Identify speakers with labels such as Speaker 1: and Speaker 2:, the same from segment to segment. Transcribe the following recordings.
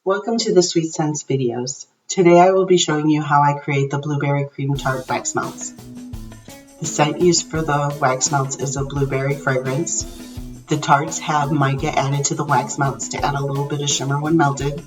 Speaker 1: Welcome to the Sweet Scents videos. Today I will be showing you how I create the blueberry cream tart wax melts. The scent used for the wax melts is a blueberry fragrance. The tarts have mica added to the wax melts to add a little bit of shimmer when melted.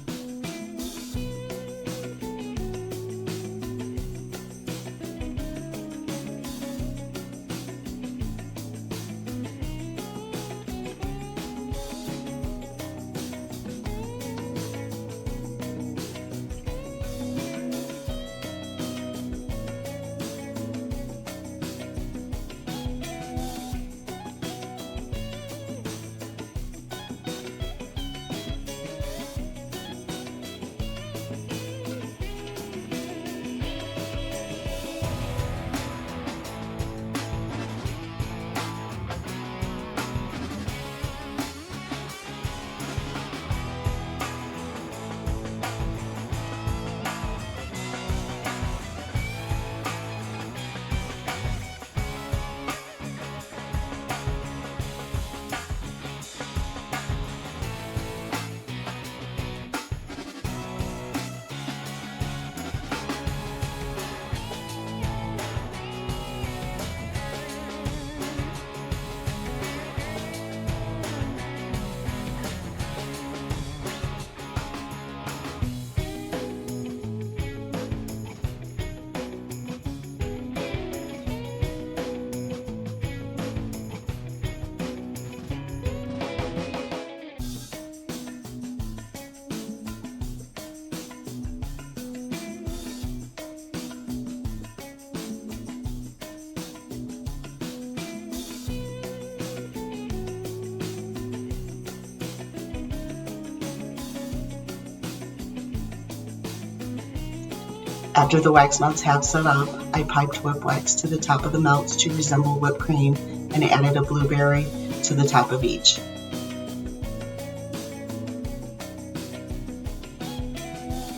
Speaker 1: After the wax melts have set up, I piped whipped wax to the top of the melts to resemble whipped cream and added a blueberry to the top of each.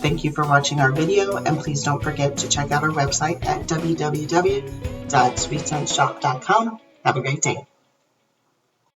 Speaker 1: Thank you for watching our video, and please don't forget to check out our website at www.sweetscentsshop.com. Have a great day.